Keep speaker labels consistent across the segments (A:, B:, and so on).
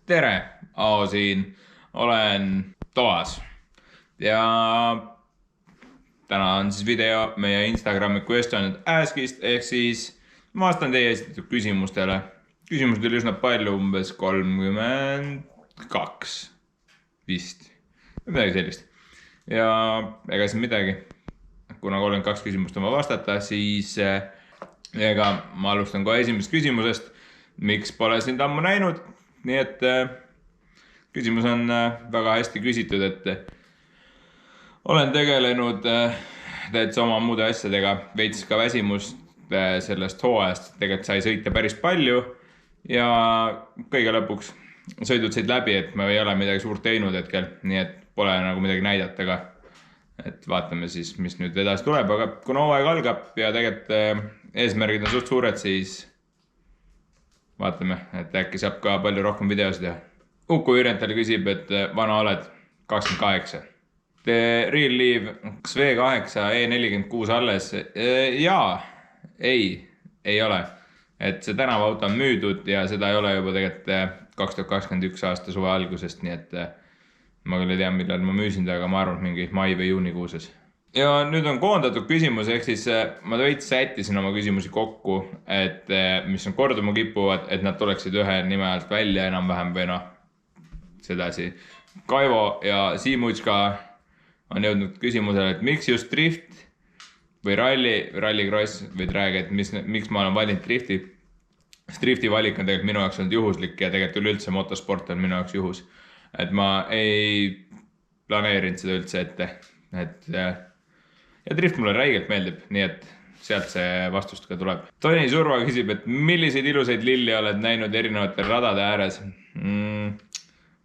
A: tere, Ao siin, olen toas ja täna on siis video meie Instagrami question ask'ist ehk siis ma vastan teie esitatud küsimustele. Küsimusi oli üsna palju, umbes 32 vist või midagi sellist. Ja ega siin midagi, kuna 32 küsimust on vastata, siis ega ma alustan kohe esimesest küsimusest, miks pole sind ammu näinud. Nii et küsimus on väga hästi küsitud, et olen tegelenud täitsa oma muude asjadega, veits ka väsimust sellest hooajast, tegelikult sai sõita päris palju ja kõige lõpuks sõidud said läbi, et ma ei ole midagi suurt teinud hetkel, nii et pole nagu midagi näidata ka. Et vaatame siis, mis nüüd edasi tuleb, aga kuna hooaeg algab ja tegelikult eesmärgid on suht suured, siis vaatame, et äkki saab ka palju rohkem videosid teha. Uku Ürjental küsib, et vana oled 28. The Real Live kas V8 E46 alles? Jaa, ei ole. Et see tänavaauto on müüdud ja seda ei ole juba tegelikult 2021 aasta suve algusest, nii et ma küll ei tea, millal ma müüsin ta, aga ma arvan, mingi mai või juunikuuses. Ja nüüd on koondatud küsimus, ehk siis ma veits sättisin oma küsimusi kokku, et mis on korduma kipuvad, et nad tuleksid ühe nime alt välja enam-vähem või noh, sedasi. Kaivo ja Siimutška on jõudnud küsimusele, et miks just drift või rallycross või drag, et miks ma olen valinud drifti. Drifti valik on tegelikult minu jaoks olnud juhuslik ja tegelikult üleüldse motosport on minu jaoks juhus. Et ma ei planeerinud seda üldse ette. Ja drift mulle räigelt meeldib, nii et sealt see vastust ka tuleb. Toni Surva küsib, et milliseid ilusaid lilli oled näinud erinevate radade ääres?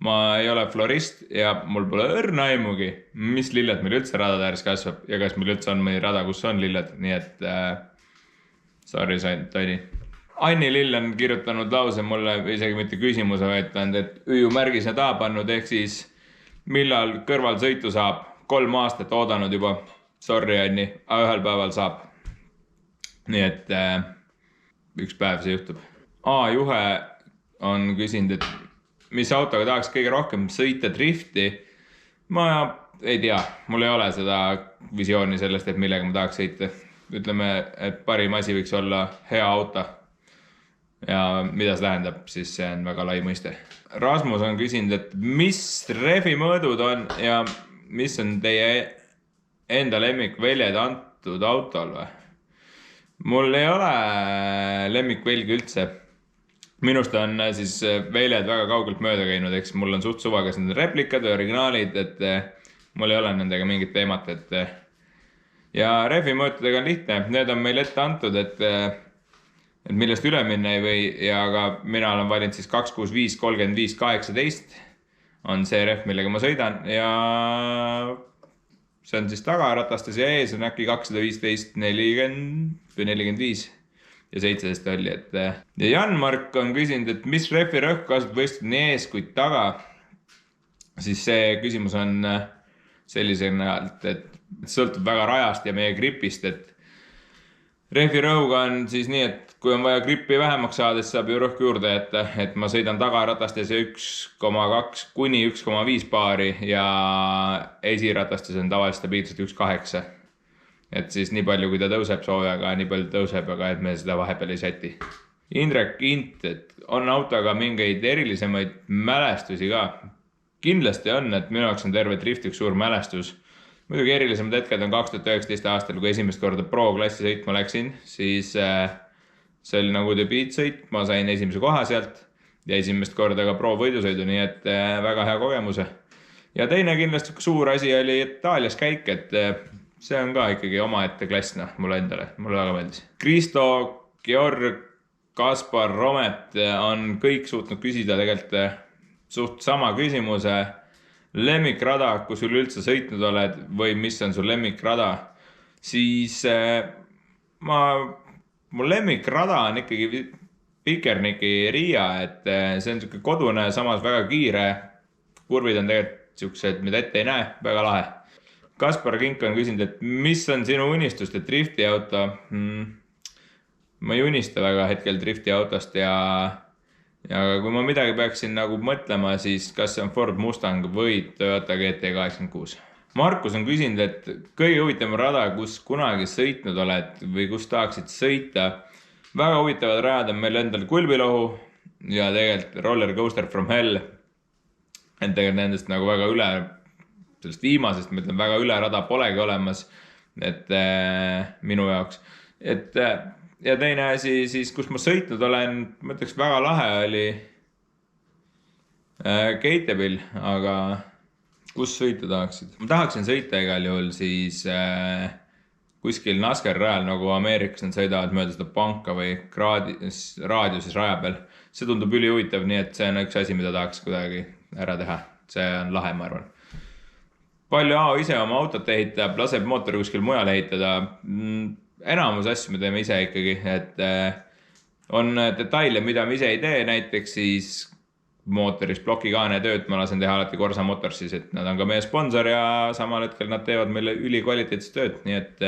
A: Ma ei ole florist ja mul pole õrna aimugi, mis lilled meil üldse radade ääres kasvab ja kas meil üldse on mõni rada, kus on lilled, nii et sorry, Toni. Anni Lill on kirjutanud lause mulle isegi mitte küsimuse, vaid et üju märgise taha pannud, ehk siis millal kõrvalsõitu saab, 3 aastat oodanud juba. Sorry, Anni, aga ühel päeval saab. Nii et üks päev see juhtub. Juhe on küsinud, et mis autoga tahaks kõige rohkem sõita drifti. Ma ei tea, mul ei ole seda visiooni sellest, et millega ma tahaks sõita. Ütleme, et parim asi võiks olla hea auto. Ja mida see tähendab, siis see on väga lai mõiste. Rasmus on küsinud, et mis refi mõõdud on ja mis on teie enda lemmikväljed antud autol või? Mul ei ole lemmikvälgi üldse. Minust on siis väljed väga kaugelt mööda käinud, eks mul on suht suva, kas need on replikad või originaalid, et mul ei ole nendega mingit teemat. Ja refi mõõtudega on lihtne, need on meil ette antud, et millest üle minna ei või, ja aga mina olen valinud siis 265, 35, 18 on see ref, millega ma sõidan ja see on siis tagaratastes ja ees on äkki 215, 40 või 45 ja 17 oli, et ja Jan-Mark on küsinud, et mis refi rõhk kasvab võistled nii ees kui taga, siis see küsimus on sellisena, et sõltub väga rajast ja meie gripist, et refi rõhuga on siis nii, et kui on vaja grippi vähemaks saada, siis saab ju rõhku juurde, et ma sõidan tagaratastes 1,2 kuni 1,5 baari ja esiratastes on tavaliselt stabiilselt 1,8. Et siis nii palju, kui ta tõuseb soojaga, nii palju tõuseb, aga et me seda vahepeal ei säti. Indrek Int, et on autoga mingeid erilisemaid mälestusi ka. Kindlasti on, et minu jaoks on terve drift üks suur mälestus. Muidugi erilisemad hetked on 2019 aastal, kui esimest korda pro-klassi sõitma läksin, siis see oli nagu debiitsõit, ma sain esimese koha sealt ja esimest korda ka pro-võidusõidu, nii et väga hea kogemuse. Ja teine kindlasti suur asi oli Itaalias käik, et see on ka ikkagi oma ette klassina mulle endale, mulle väga meeldis. Kristo, Georg, Kaspar, Romet on kõik suutnud küsida tegelikult suht sama küsimuse. Lemmikrada, kus üleüldse sõitnud oled või mis on sul lemmikrada, siis mul lemmikrada on ikkagi Pikerniki Riia, et see on siuke kodune, samas väga kiire. Kurvid on tegelikult siuksed, mida ette ei näe, väga lahe. Kaspar Kink on küsinud, et mis on sinu unistuste driftiauto? Ma ei unista väga hetkel driftiautost ja ja kui ma midagi peaksin nagu mõtlema, siis kas see on Ford Mustang või Toyota GT86. Markus on küsinud, et kõige huvitavam rada, kus kunagi sõitnud oled või kus tahaksid sõita. Väga huvitavad rajad on meil endal Kulbilohu ja tegelikult Roller Coaster from Hell. Et tegelikult nendest nagu väga üle, sellest viimasest, ma ütlen, väga üle rada polegi olemas, et minu jaoks. Ja teine asi siis, kus ma sõitnud olen, ma ütleks väga lahe oli Keitebil, aga kus sõita tahaksid? Ma tahaksin sõita igal juhul siis kuskil NASCAR rajal, nagu Ameerikas nad sõidavad mööda seda panka või raadiuses raja peal. See tundub üli huvitav, nii et see on üks asi, mida tahaks kuidagi ära teha. See on lahe, ma arvan. Palju Aao ise oma autot ehitab, laseb mootori kuskil mujal ehitada. Enamus asju me teeme ise ikkagi, et on detaile, mida me ise ei tee, näiteks siis mootoris plokikaane tööd ma lasen teha alati Corsa Motorsis, et nad on ka meie sponsor ja samal hetkel nad teevad meile ülikvaliteetset tööd, nii et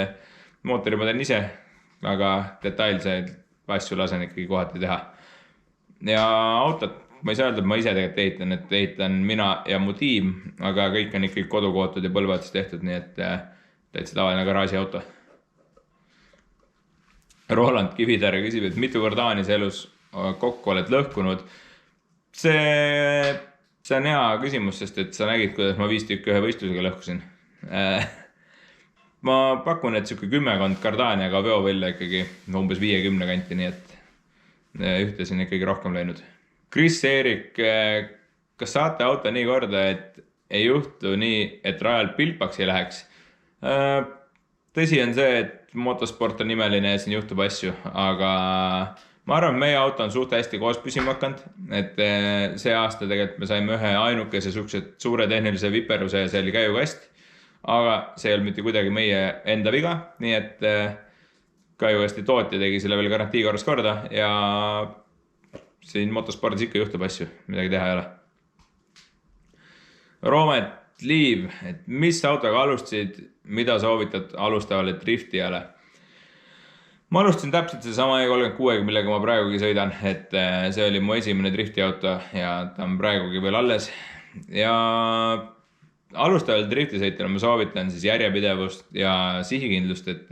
A: mootori ma teen ise, aga detailseid asju lasen ikkagi kohati teha. Ja autot ma ei saa öelda, et ma ise tegelikult ehitan, et ehitan mina ja mu tiim, aga kõik on ikkagi kodukootud ja põlvates tehtud, nii et täitsa tavaline garaaži auto. Roland Kivitäre küsib, et mitu korda Taanis elus kokku oled lõhkunud. See on hea küsimus, sest et sa nägid, kuidas ma 5 tükki ühe võistlusega lõhkusin. Ma pakun, et siuke 10 Cardaaniaga veovilla ikkagi umbes 50 kanti, nii et ühte siin ikkagi rohkem läinud. Chris Eerik, kas saate auto nii korda, et ei juhtu nii, et rajal pilpaks ei läheks? Tõsi on see, et motosport on nimeline ja siin juhtub asju, aga ma arvan, et meie auto on suht hästi koos püsima hakanud, et see aasta tegelikult me saime ühe ainukese suure tehnilise viperuse ja see oli käjukast, aga see ei olnud mitte kuidagi meie enda viga, nii et käjukasti tootja tegi selle veel garantii korras korda ja siin motospordis ikka juhtub asju, midagi teha ei ole. Roomet Liiv, et mis autoga alustasid, mida soovitad alustavale driftijale? Ma alustasin täpselt see sama E36, millega ma praegugi sõidan, et see oli mu esimene driftiauto ja ta on praegugi veel alles. Ja alustavale driftisõitjale ma soovitan siis järjepidevust ja sihikindlust, et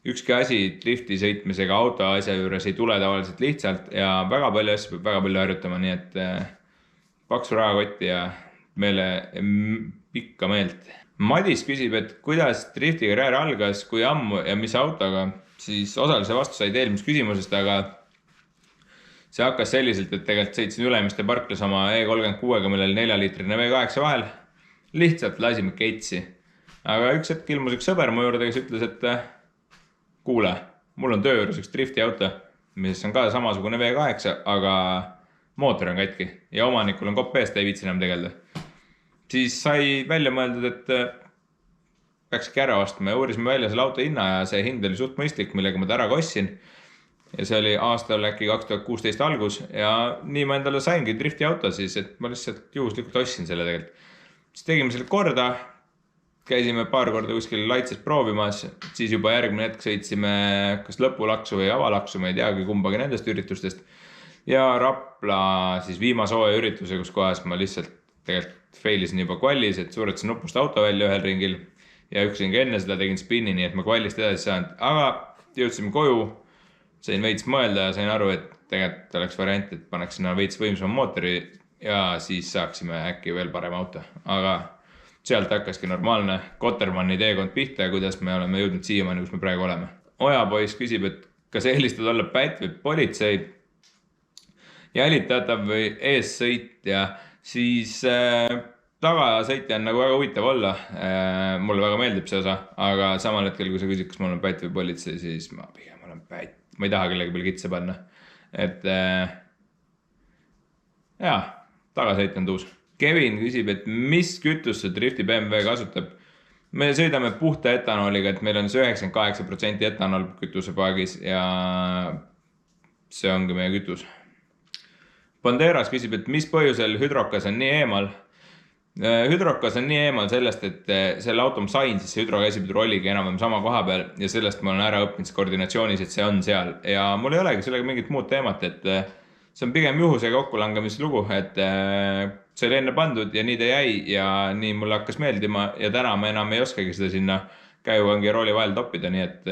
A: ükski asi drifti sõitmisega auto asja juures ei tule tavaliselt lihtsalt ja väga palju asju peab väga palju harjutama, nii et paksu rahakotti ja pikka meelt. Madis küsib, et kuidas drifti karjäär algas, kui ammu ja mis autoga, siis osalise vastus said eelmisest küsimusest, aga see hakkas selliselt, et tegelikult sõitsin Ülemiste parklas oma E36-ga, millel 4-liitrine V8 vahel. Lihtsalt lasime ketsi. Aga üks hetk ilmus üks sõber mu juurde, kes ütles, et kuule, mul on töö juures üks drifti auto, mis on ka samasugune V8, aga mootor on katki ja omanikul on kopp eest, ei viitsi enam tegelda. Siis sai välja mõeldud, et peakski ära ostma ja uurisime välja selle auto hinna ja see hind oli suht mõistlik, millega ma ta ära kossin. Ja see oli aastal äkki 2016 algus ja nii ma endale saingi drifti auto siis, et ma lihtsalt juhuslikult ostsin selle tegelikult. Siis tegime selle korda, käisime paar korda kuskil laitses proovimas, siis juba järgmine hetk sõitsime kas lõpulaksu või avalaksu, ma ei teagi kumbagi nendest üritustest. Ja Rapla siis viimasooja ürituse, kus kohas ma lihtsalt tegelikult failisin juba kvallis, et suuretasin nupust auto välja ühel ringil ja üks ring enne seda tegin spinni, nii et ma kvallist edasi saanud. Aga jõudsime koju, sain veits mõelda ja sain aru, et tegelikult oleks variant, et paneks sinna veits võimsama mootori ja siis saaksime äkki veel parem auto. Aga sealt hakkaski normaalne Kotermanni teekond pihta ja kuidas me oleme jõudnud siiamaani, kus me praegu oleme. Ojapoiss küsib, et kas eelistad olla pätt või politsei, jälitatav või eessõitja, siis tagasõitja on nagu väga huvitav olla. Mulle väga meeldib see osa, aga samal hetkel, kui sa küsid, kas ma olen pätt või politsei, siis ma pigem olen pätt. Ma ei taha kellegi peal kitse panna. Et jaa, tagasõitja on tuus. Kevin küsib, et mis kütust see drifti BMW kasutab? Me sõidame puhta etanooliga, et meil on 98% etanool kütuse paagis ja see ongi meie kütus. Banderas küsib, et mis põhjusel hüdrokas on nii eemal? Hüdrokas on nii eemal sellest, et selle auto ma sain, siis see hüdrokäsipüdur oligi enam sama koha peal ja sellest ma olen ära õppinud koordinatsioonis, et see on seal. Ja mul ei olegi sellega mingit muud teemat, et see on pigem juhuse kokkulangemislugu, et see oli enne pandud ja nii ta jäi ja nii mulle hakkas meeldima ja täna ma enam ei oskagi seda sinna käigukangi ja rooli vahel toppida, nii et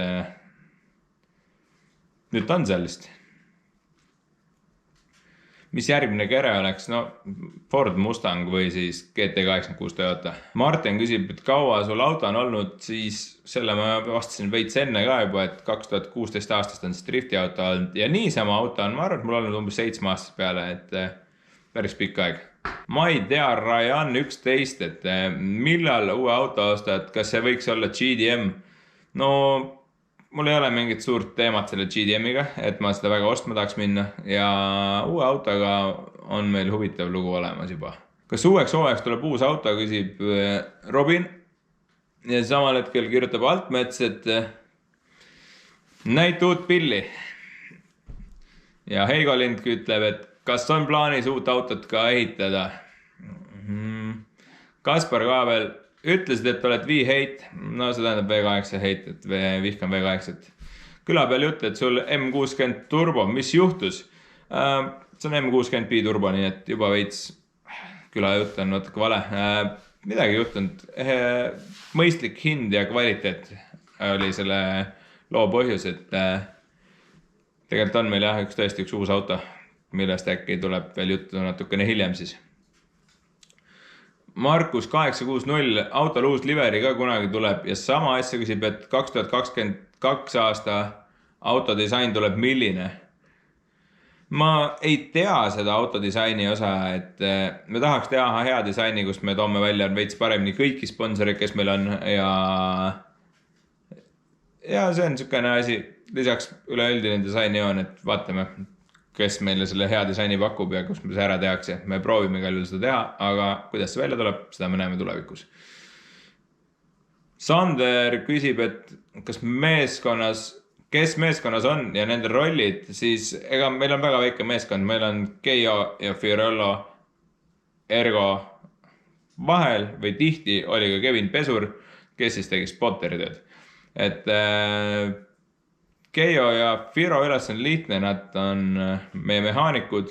A: nüüd ta on seal vist. Mis järgmine kere oleks? No Ford Mustang või siis GT86 Toyota. Martin küsib, et kaua sul auto on olnud, siis selle ma vastasin veits enne ka juba, et 2016 aastast on see drifti auto olnud ja niisama auto on, ma arvan, et mul olnud umbes 7 aastast peale, et päris pikk aeg. Ma ei tea, Ryan 11, et millal uue auto ostad, kas see võiks olla GDM? No mul ei ole mingit suurt teemat selle GDM-iga, et ma seda väga ostma tahaks minna ja uue autoga on meil huvitav lugu olemas juba. Kas uueks hooajaks tuleb uus auto, küsib Robin ja samal hetkel kirjutab Altmets, et näita uut pilli. Ja Heigo Lind ütleb, et kas on plaanis uut autot ka ehitada? Kaspar ka veel ütlesid, et oled V8, no see tähendab V8 heit, et vihkan V8. Küla peal jutt, et sul M60 turbo, mis juhtus? See on M60 biturbo, nii et juba veits küla jutt on natuke vale. Midagi juhtunud, mõistlik hind ja kvaliteet oli selle loo põhjus, et tegelikult on meil jah tõesti üks uus auto, millest äkki tuleb veel juttu natukene hiljem siis. Markus 860, autol uus liveri ka kunagi tuleb ja sama asja küsib, et 2022 aasta autodisain tuleb milline. Ma ei tea seda autodisaini osa, et me tahaks teha hea disaini, kus me toome välja veits paremini kõiki sponsoreid, kes meil on ja see on niisugune asi, lisaks üleüldine disaini on, et vaatame, kes meile selle hea disaini pakub ja kus me see ära tehakse. Me proovime ka seda teha, aga kuidas see välja tuleb, seda me näeme tulevikus. Sander küsib, et kas kes meeskonnas on ja nende rollid, siis ega meil on väga väike meeskond. Meil on Keijo ja Fiorello Ergo vahel või tihti oli ka Kevin Pesur, kes siis tegi spotteri tööd. Et Keijo ja Firo üles on lihtne, nad on meie mehaanikud,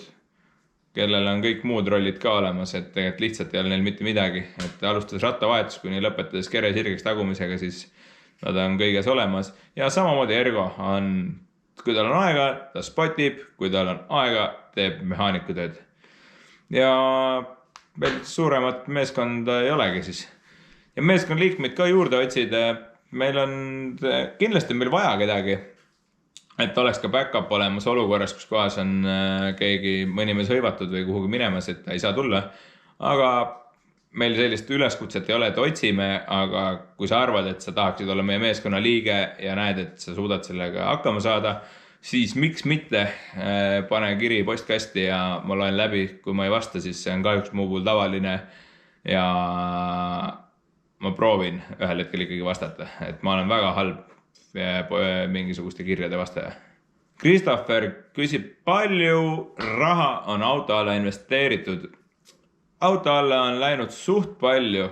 A: kellel on kõik muud rollid ka olemas, et tegelikult lihtsalt ei ole neil mitte midagi. Et alustades rattavahetus, kuni lõpetades kere sirgeks tagumisega, siis nad on kõiges olemas. Ja samamoodi Ergo on, kui tal on aega, ta spotib, kui tal on aega, teeb mehaanikutööd. Ja veel suuremat meeskonda ei olegi siis. Ja meeskond liikmeid ka juurde otsida, meil on kindlasti meil vaja kedagi. Et oleks ka backup olemas olukorras, kus kohas on mõni mees hõivatud või kuhugi minemas, et ta ei saa tulla. Aga meil sellist üleskutset ei ole, et otsime, aga kui sa arvad, et sa tahaksid olla meie meeskonna liige ja näed, et sa suudad sellega hakkama saada, siis miks mitte pane kiri postkasti ja ma loen läbi, kui ma ei vasta, siis see on kahjuks muu puhul tavaline ja ma proovin ühel hetkel ikkagi vastata, et ma olen väga halb mingisuguste kirjade vastaja. Christopher küsib, palju raha on auto alla investeeritud? Auto alla on läinud suht palju.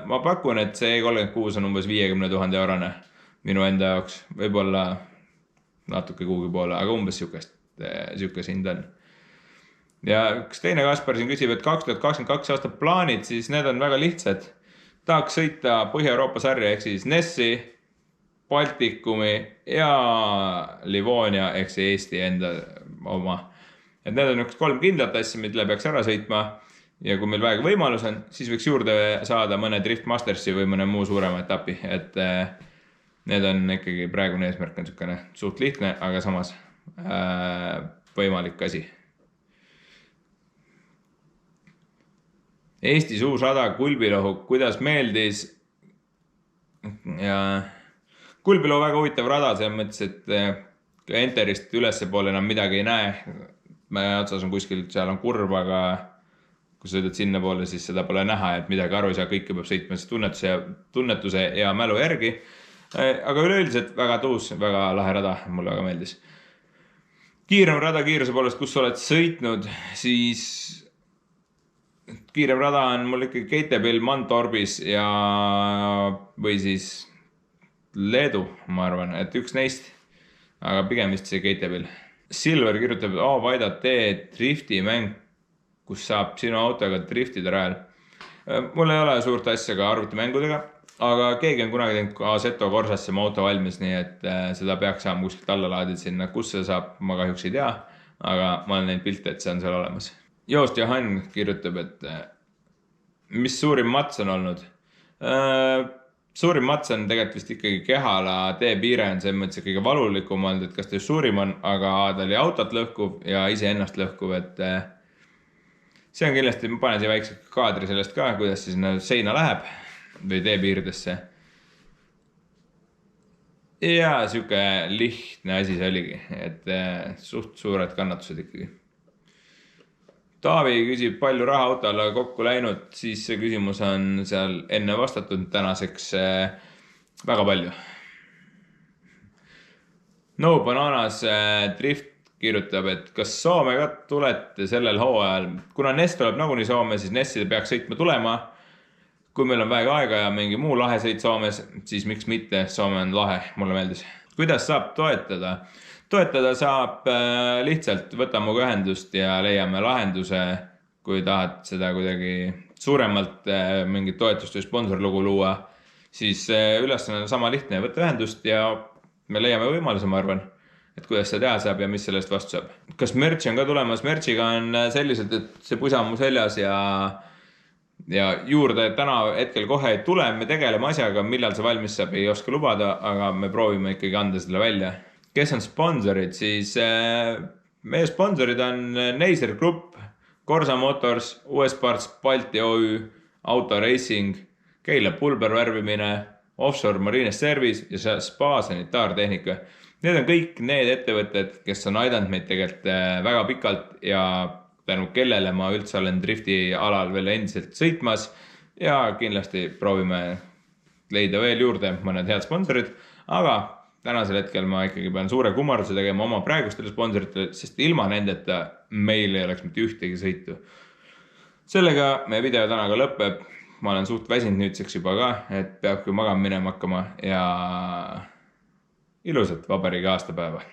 A: Ma pakun, et see E36 on umbes 50 000 eurone minu enda jaoks. Võib-olla natuke kuhugi poole, aga umbes siukest hind on. Ja üks teine Kaspar siin küsib, et 2022 aasta plaanid, siis need on väga lihtsad. Tahaks sõita Põhja-Euroopa sarja ehk siis Nessi, Baltikumi ja Livonia ehk see Eesti enda oma. Et need on üks 3 kindlat asja, mille peaks ära sõitma ja kui meil väega võimalus on, siis võiks juurde saada mõne Drift Mastersi või mõne muu suurema etapi. Et need on ikkagi praegune eesmärk on niisugune suht lihtne, aga samas võimalik asi. Eestis uus rada Kulbilohu, kuidas meeldis ja Kulbiloo väga huvitav rada, selles mõttes, et Enterist ülesse poole enam midagi ei näe. Meie otsas on kuskil, seal on kurv, aga kui sõidad sinna poole, siis seda pole näha, et midagi aru ei saa, kõike peab sõitma tunnetuse ja mälu järgi. Aga üleüldiselt väga tuus, väga lahe rada, mulle väga meeldis. Kiirem rada kiiruse poolest, kus oled sõitnud, siis kiirem rada on mul ikkagi Keitebil Mantorbis ja või siis Leedu, ma arvan, et üks neist, aga pigem vist see Keitebil. Silver kirjutab, et Vaida tee drifti mäng, kus saab sinu autoga driftida rajal. Mul ei ole suurt asja ka arvutimängudega, aga keegi on kunagi teinud Assetto Corsasse mu auto valmis, nii et seda peaks saama kuskilt alla laadida sinna. Kus see saab, ma kahjuks ei tea, aga ma olen näinud pilte, et see on seal olemas. Joost Johan kirjutab, et mis suurim mats on olnud? Suurim mats on tegelikult vist ikkagi Kehala teepiire on see mõttes kõige valulikum olnud, et kas ta just suurim on, aga ta oli autot lõhkuv ja iseennast lõhkuv, et see on kindlasti, ma panen siia väikse kaadri sellest ka, kuidas see sinna seina läheb või teepiirdesse. Ja siuke lihtne asi see oligi, et suht suured kannatused ikkagi. Taavi küsib, palju raha autole kokku läinud, siis see küsimus on seal enne vastatud tänaseks väga palju. No Bananas Drift kirjutab, et kas Soome ka tulete sellel hooajal? Kuna NES tuleb nagunii Soome, siis NESide peaks sõitma tulema. Kui meil on väega aega ja mingi muu lahe sõit Soomes, siis miks mitte, Soome on lahe, mulle meeldis. Kuidas saab toetada? Toetada saab lihtsalt, võta muga ühendust ja leiame lahenduse, kui tahad seda kuidagi suuremalt mingit toetust või sponsorlugu luua, siis ülesanne on sama lihtne, võtta ühendust ja me leiame võimaluse, ma arvan, et kuidas seda teha saab ja mis sellest vastu saab. Kas merch on ka tulemas? Merchiga on selliselt, et see pusa on mu seljas ja juurde täna hetkel kohe ei tule, me tegeleme asjaga, millal see valmis saab, ei oska lubada, aga me proovime ikkagi anda selle välja. Kes on sponsorid, siis meie sponsorid on Neiser Group, Corsa Motors, US Parts, Balti OÜ, Auto Racing, Keila pulber värvimine, Offshore Marine Service ja Spa sanitaartehnika. Need on kõik need ettevõtted, kes on aidanud meid tegelikult väga pikalt ja tänu kellele ma üldse olen drifti alal veel endiselt sõitmas ja kindlasti proovime leida veel juurde mõned head sponsorid, aga tänasel hetkel ma ikkagi pean suure kummarduse tegema oma praegustele sponsoritele, sest ilma nendeta meil ei oleks mitte ühtegi sõitu. Sellega meie video täna ka lõpeb. Ma olen suht väsinud nüüdseks juba ka, et peabki magama minema hakkama ja ilusat vabariigi aastapäeva.